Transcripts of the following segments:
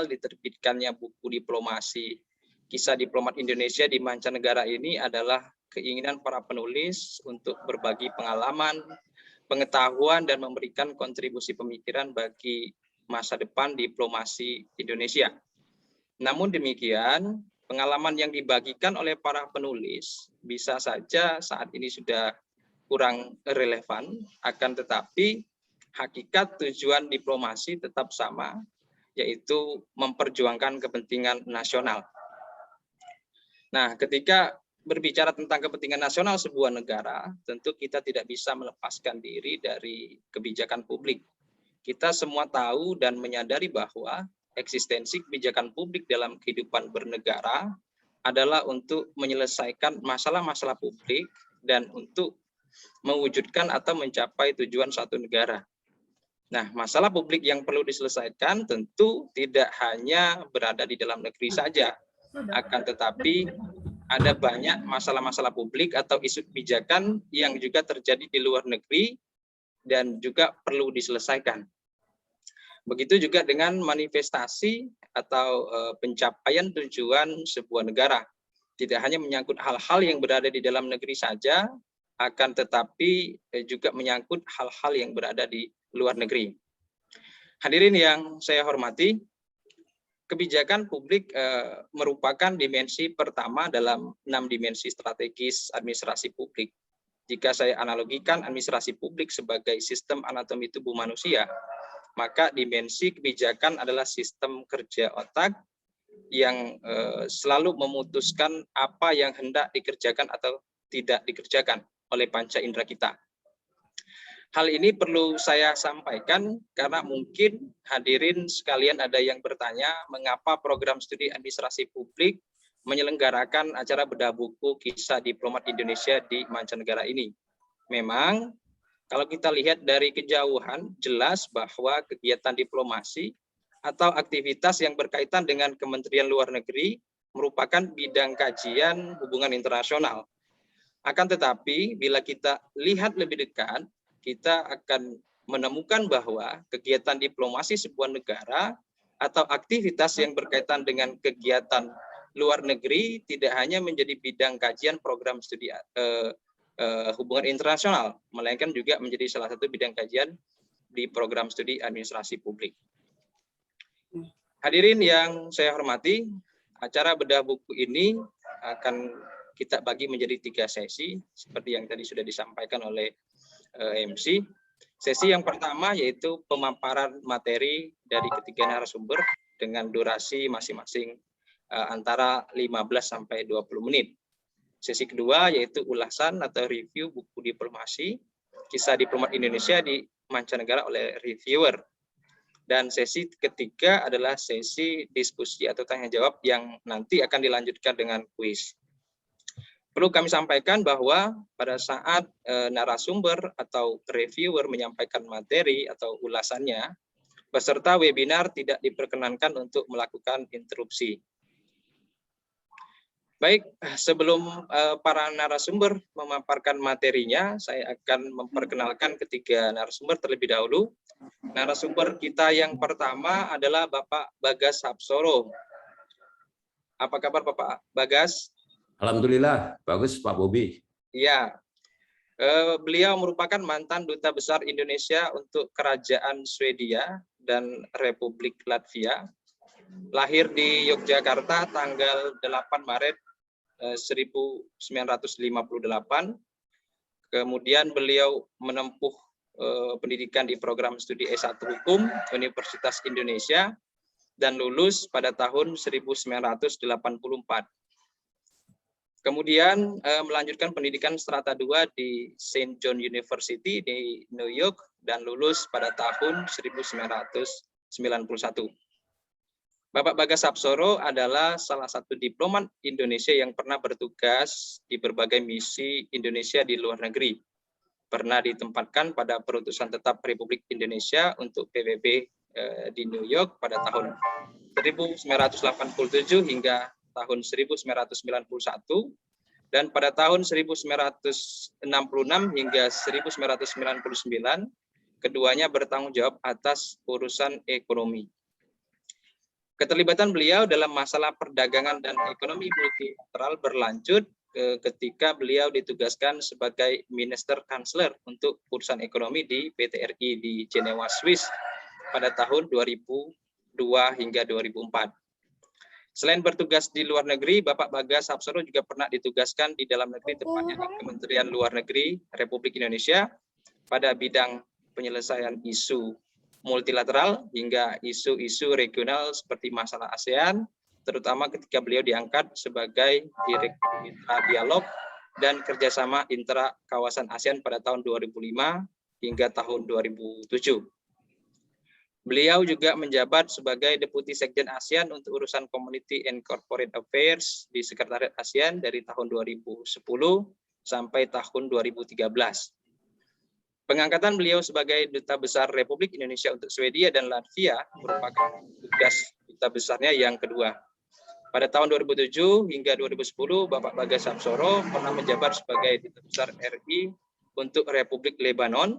diterbitkannya buku diplomasi Kisah Diplomat Indonesia di Mancanegara ini adalah keinginan para penulis untuk berbagi pengalaman, pengetahuan, dan memberikan kontribusi pemikiran bagi masa depan diplomasi Indonesia. Namun demikian, pengalaman yang dibagikan oleh para penulis bisa saja saat ini sudah kurang relevan, akan tetapi hakikat tujuan diplomasi tetap sama, yaitu memperjuangkan kepentingan nasional. Nah, ketika berbicara tentang kepentingan nasional sebuah negara, tentu kita tidak bisa melepaskan diri dari kebijakan publik. Kita semua tahu dan menyadari bahwa eksistensi kebijakan publik dalam kehidupan bernegara adalah untuk menyelesaikan masalah-masalah publik dan untuk mewujudkan atau mencapai tujuan suatu negara. Nah, masalah publik yang perlu diselesaikan tentu tidak hanya berada di dalam negeri saja, akan tetapi ada banyak masalah-masalah publik atau isu kebijakan yang juga terjadi di luar negeri dan juga perlu diselesaikan. Begitu juga dengan manifestasi atau pencapaian tujuan sebuah negara. Tidak hanya menyangkut hal-hal yang berada di dalam negeri saja, akan tetapi juga menyangkut hal-hal yang berada di luar negeri. Hadirin yang saya hormati, kebijakan publik merupakan dimensi pertama dalam 6 dimensi strategis administrasi publik. Jika saya analogikan administrasi publik sebagai sistem anatomi tubuh manusia, maka dimensi kebijakan adalah sistem kerja otak yang selalu memutuskan apa yang hendak dikerjakan atau tidak dikerjakan oleh panca indera kita. Hal ini perlu saya sampaikan karena mungkin hadirin sekalian ada yang bertanya mengapa program studi administrasi publik menyelenggarakan acara bedah buku Kisah Diplomat Indonesia di Mancanegara ini. Memang kalau kita lihat dari kejauhan jelas bahwa kegiatan diplomasi atau aktivitas yang berkaitan dengan Kementerian Luar Negeri merupakan bidang kajian hubungan internasional. Akan tetapi bila kita lihat lebih dekat, kita akan menemukan bahwa kegiatan diplomasi sebuah negara atau aktivitas yang berkaitan dengan kegiatan luar negeri tidak hanya menjadi bidang kajian program studi hubungan internasional, melainkan juga menjadi salah satu bidang kajian di program studi administrasi publik. Hadirin yang saya hormati, acara bedah buku ini akan kita bagi menjadi 3 sesi, seperti yang tadi sudah disampaikan oleh MC. Sesi yang pertama yaitu pemaparan materi dari ketiga narasumber dengan durasi masing-masing antara 15 sampai 20 menit. Sesi kedua yaitu ulasan atau review buku diplomasi Kisah Diplomat Indonesia di Mancanegara oleh reviewer. Dan sesi ketiga adalah sesi diskusi atau tanya jawab yang nanti akan dilanjutkan dengan kuis. Perlu kami sampaikan bahwa pada saat narasumber atau reviewer menyampaikan materi atau ulasannya, peserta webinar tidak diperkenankan untuk melakukan interupsi. Baik, sebelum para narasumber memaparkan materinya, saya akan memperkenalkan ketiga narasumber terlebih dahulu. Narasumber kita yang pertama adalah Bapak Bagas Hapsoro. Apa kabar Bapak Bagas? Alhamdulillah, bagus Pak Bobi. Ya, beliau merupakan mantan Duta Besar Indonesia untuk Kerajaan Swedia dan Republik Latvia. Lahir di Yogyakarta tanggal 8 Maret 1958. Kemudian beliau menempuh pendidikan di program studi S1 Hukum Universitas Indonesia dan lulus pada tahun 1984. Kemudian melanjutkan pendidikan strata 2 di St. John University di New York dan lulus pada tahun 1991. Bapak Bagas Hapsoro adalah salah satu diplomat Indonesia yang pernah bertugas di berbagai misi Indonesia di luar negeri. Pernah ditempatkan pada perutusan tetap Republik Indonesia untuk PBB di New York pada tahun 1987 hingga tahun 1991, dan pada tahun 1966 hingga 1999, keduanya bertanggung jawab atas urusan ekonomi. Keterlibatan beliau dalam masalah perdagangan dan ekonomi multilateral berlanjut ketika beliau ditugaskan sebagai Minister Kansler untuk urusan ekonomi di PT RI di Jenewa, Swiss pada tahun 2002 hingga 2004. Selain bertugas di luar negeri, Bapak Bagas Hapsoro juga pernah ditugaskan di dalam negeri, tepatnya di Kementerian Luar Negeri Republik Indonesia pada bidang penyelesaian isu multilateral hingga isu-isu regional seperti masalah ASEAN, terutama ketika beliau diangkat sebagai Direktur Mitra Dialog dan Kerjasama Intra Kawasan ASEAN pada tahun 2005 hingga tahun 2007. Beliau juga menjabat sebagai Deputi Sekjen ASEAN untuk urusan Community and Corporate Affairs di Sekretariat ASEAN dari tahun 2010 sampai tahun 2013. Pengangkatan beliau sebagai Duta Besar Republik Indonesia untuk Swedia dan Latvia merupakan tugas duta besarnya yang kedua. Pada tahun 2007 hingga 2010, Bapak Bagas Hapsoro pernah menjabat sebagai Duta Besar RI untuk Republik Lebanon.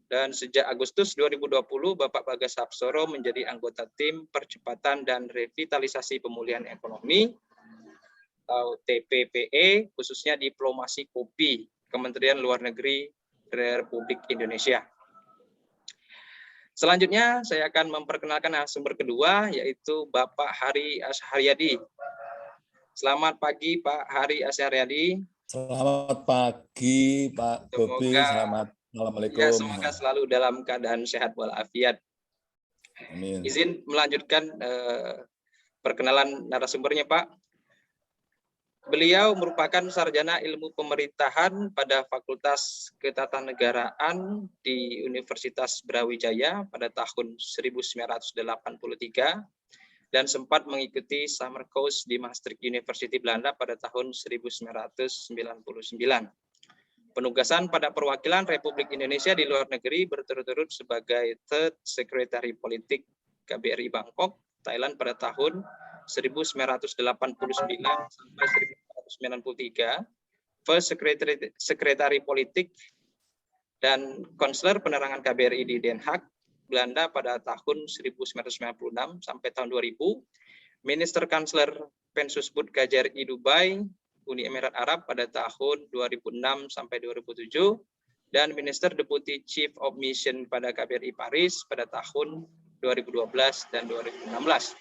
Dan sejak Agustus 2020, Bapak Bagas Hapsoro menjadi anggota tim percepatan dan revitalisasi pemulihan ekonomi atau TPPE, khususnya diplomasi kopi Kementerian Luar Negeri Republik Indonesia. Selanjutnya saya akan memperkenalkan narasumber kedua, yaitu Bapak Hari Asharyadi. Selamat pagi Pak Hari Asharyadi. Selamat pagi Pak Bobi, selamat Assalamualaikum. Ya, semoga selalu dalam keadaan sehat walafiat. Amin. Izin melanjutkan perkenalan narasumbernya Pak. Beliau merupakan sarjana ilmu pemerintahan pada Fakultas Ketatanegaraan di Universitas Brawijaya pada tahun 1983 dan sempat mengikuti summer course di Maastricht University Belanda pada tahun 1999. Penugasan pada perwakilan Republik Indonesia di luar negeri berturut-turut sebagai Third Secretary Politik KBRI Bangkok, Thailand pada tahun 1989 sampai 1993, First Secretary Politik dan Konselor Penerangan KBRI di Den Haag, Belanda pada tahun 1996 sampai tahun 2000, Minister Kansler Pensusbud KJRI Dubai, Uni Emirat Arab pada tahun 2006 sampai 2007, dan Minister Deputy Chief of Mission pada KBRI Paris pada tahun 2012 dan 2016.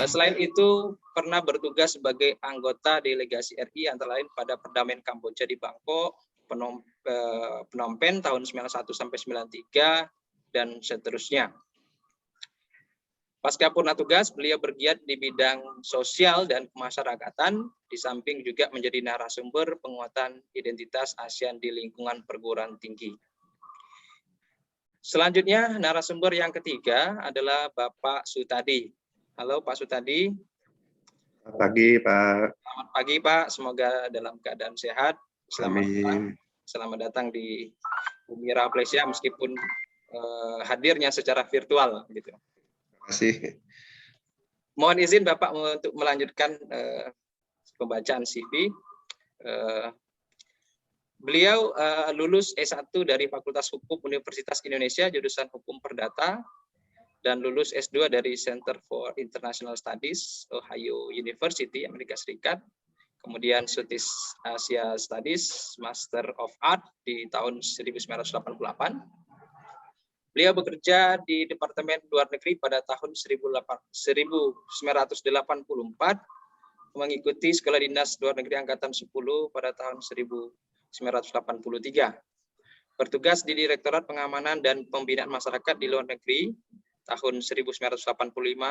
Selain itu, pernah bertugas sebagai anggota delegasi RI antara lain pada perdamaian Kamboja di Bangkok, Phnom Penh tahun 91 sampai 93 dan seterusnya. Pasca purna tugas, beliau bergiat di bidang sosial dan kemasyarakatan, di samping juga menjadi narasumber penguatan identitas ASEAN di lingkungan perguruan tinggi. Selanjutnya, narasumber yang ketiga adalah Bapak Sutadi. Halo Pak Sutadi. Selamat pagi Pak. Selamat pagi Pak, semoga dalam keadaan sehat. Selamat datang di Bumi Rafflesia meskipun hadirnya secara virtual gitu. Terima kasih. Mohon izin Bapak untuk melanjutkan pembacaan CV. Beliau lulus S1 dari Fakultas Hukum Universitas Indonesia jurusan Hukum Perdata dan lulus S2 dari Center for International Studies Ohio University Amerika Serikat. Kemudian Southeast Asia Studies Master of Art di tahun 1988. Beliau bekerja di Departemen Luar Negeri pada tahun 1984, mengikuti Sekolah Dinas Luar Negeri Angkatan 10 pada tahun 1983. Bertugas di Direktorat Pengamanan dan Pembinaan Masyarakat di Luar Negeri tahun 1985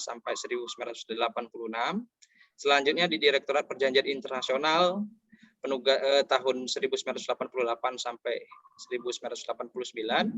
sampai 1986. Selanjutnya di Direktorat Perjanjian Internasional tahun 1988 sampai 1989.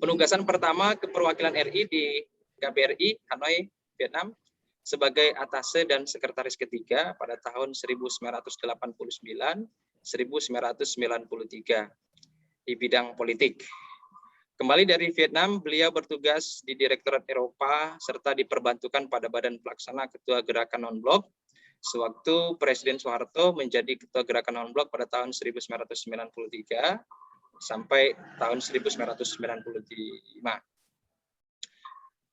Penugasan pertama ke perwakilan RI di KBRI Hanoi, Vietnam sebagai atase dan sekretaris ketiga pada tahun 1989-1993 di bidang politik. Kembali dari Vietnam, beliau bertugas di Direktorat Eropa serta diperbantukan pada Badan Pelaksana Ketua Gerakan Non-Blok sewaktu Presiden Soeharto menjadi Ketua Gerakan Non-Blok pada tahun 1993 sampai tahun 1995.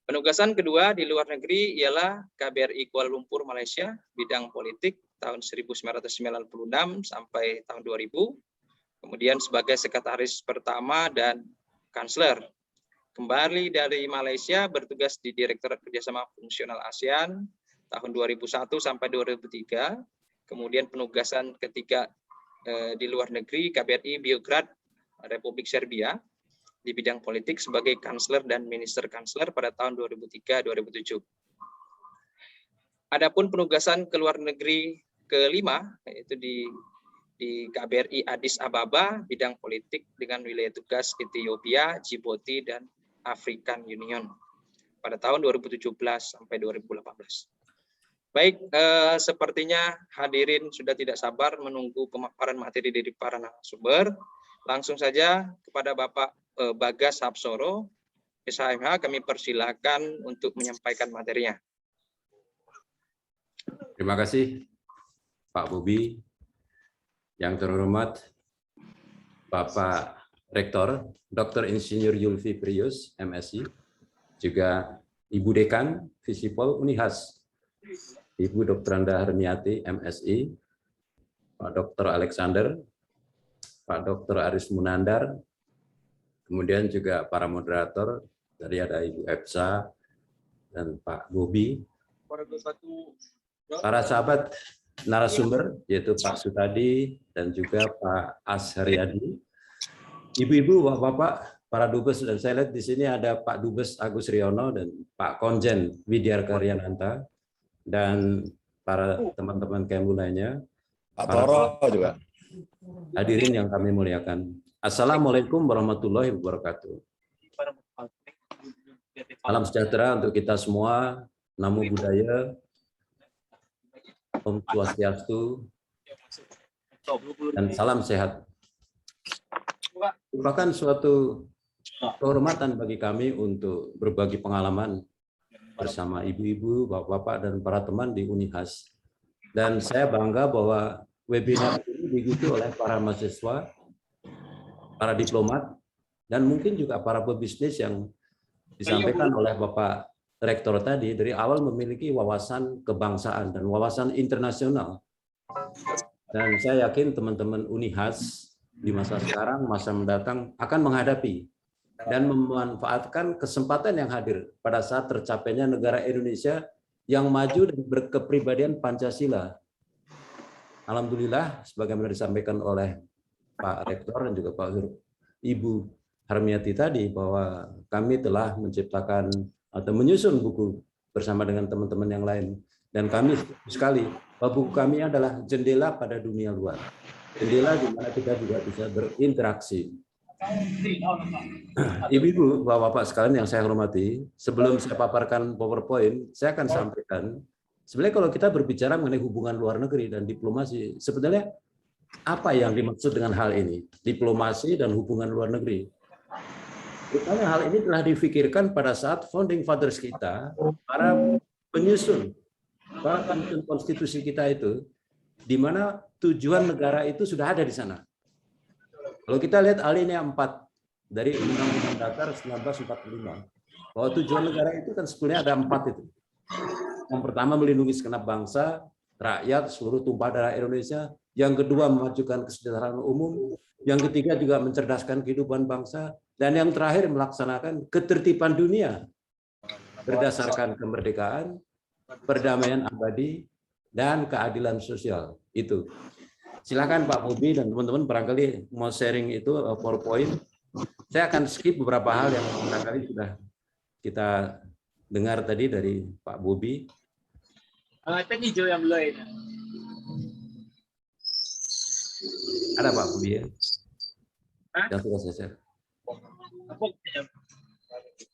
Penugasan kedua di luar negeri ialah KBRI Kuala Lumpur, Malaysia, bidang politik tahun 1996 sampai tahun 2000. Kemudian sebagai sekretaris pertama dan kansler. Kembali dari Malaysia bertugas di Direktorat Kerjasama Fungsional ASEAN tahun 2001 sampai 2003. Kemudian penugasan ketiga di luar negeri KBRI Beograd, Republik Serbia, di bidang politik sebagai kansler dan minister kansler pada tahun 2003-2007. Adapun penugasan ke luar negeri kelima, yaitu di KBRI Addis Ababa, bidang politik dengan wilayah tugas Ethiopia, Djibouti, dan African Union pada tahun 2017 sampai 2018. Baik, sepertinya hadirin sudah tidak sabar menunggu pemaparan materi dari para narasumber. Langsung saja kepada Bapak Bagas Hapsoro, SHMH, kami persilakan untuk menyampaikan materinya. Terima kasih, Pak Bobi. Yang terhormat, Bapak Rektor, Dr. Insinyur Yulfi Prius, MSI, juga Ibu Dekan Visipol Unihas, Ibu Dr. Anda Harmiati, MSI, Pak Dr. Alexander, Pak Dr. Aris Munandar, kemudian juga para moderator, dari ada Ibu Epsa dan Pak Bobi, para sahabat narasumber, yaitu Pak Sutadi dan juga Pak Asharyadi, ibu-ibu, bapak-bapak, para dubes, dan saya lihat di sini ada Pak Dubes Agus Riono dan Pak Konjen Widyar Karyananta, dan para teman-teman KMU lainnya, Pak Toro juga. hadirin yang kami muliakan. Assalamualaikum warahmatullahi wabarakatuh. Salam sejahtera untuk kita semua. Namo Buddhaya, Om Swastiastu, dan salam sehat. Merupakan suatu kehormatan bagi kami untuk berbagi pengalaman bersama ibu-ibu, bapak-bapak, dan para teman di Unihas. Dan saya bangga bahwa webinar ini diikuti oleh para mahasiswa, para diplomat, dan mungkin juga para pebisnis yang disampaikan oleh Bapak Rektor tadi, dari awal memiliki wawasan kebangsaan dan wawasan internasional. Dan saya yakin teman-teman Unihas di masa sekarang, masa mendatang akan menghadapi dan memanfaatkan kesempatan yang hadir pada saat tercapainya negara Indonesia yang maju dan berkepribadian Pancasila. Alhamdulillah, sebagaimana disampaikan oleh Pak Rektor dan juga Pak Ibu Harmiati tadi, bahwa kami telah menciptakan atau menyusun buku bersama dengan teman-teman yang lain. Dan kami sekali, bahwa buku kami adalah jendela pada dunia luar. Jendela di mana kita juga bisa berinteraksi. Ibu-ibu, bapak-bapak sekalian yang saya hormati, sebelum saya paparkan PowerPoint, saya akan sampaikan, sebenarnya kalau kita berbicara mengenai hubungan luar negeri dan diplomasi, sebetulnya apa yang dimaksud dengan hal ini? Diplomasi dan hubungan luar negeri. Rupanya hal ini telah difikirkan pada saat founding fathers kita, para penyusun konstitusi kita itu, di mana tujuan negara itu sudah ada di sana. Kalau kita lihat alinea 4 dari Undang-Undang Dasar 1945, bahwa tujuan negara itu kan sebenarnya ada 4 itu. Yang pertama, melindungi segenap bangsa, rakyat, seluruh tumpah darah Indonesia. Yang kedua, memajukan kesejahteraan umum. Yang ketiga juga mencerdaskan kehidupan bangsa. Dan yang terakhir, melaksanakan ketertiban dunia berdasarkan kemerdekaan, perdamaian abadi, dan keadilan sosial. Itu. Silakan Pak Bobi dan teman-teman barangkali mau sharing itu PowerPoint. Saya akan skip beberapa hal yang barangkali sudah kita dengar tadi dari Pak Bobi. Angkatan hijau yang belum ini. Ada Pak Bobi ya? Yang sudah saya share.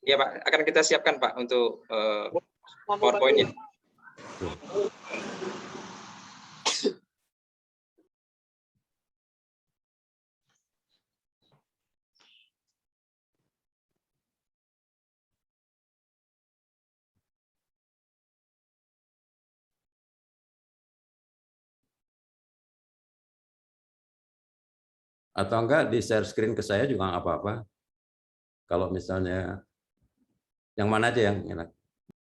Ya Pak, akan kita siapkan Pak untuk PowerPoint-nya. Atau enggak di share screen ke saya juga nggak apa-apa. Kalau misalnya Yang mana aja yang enak?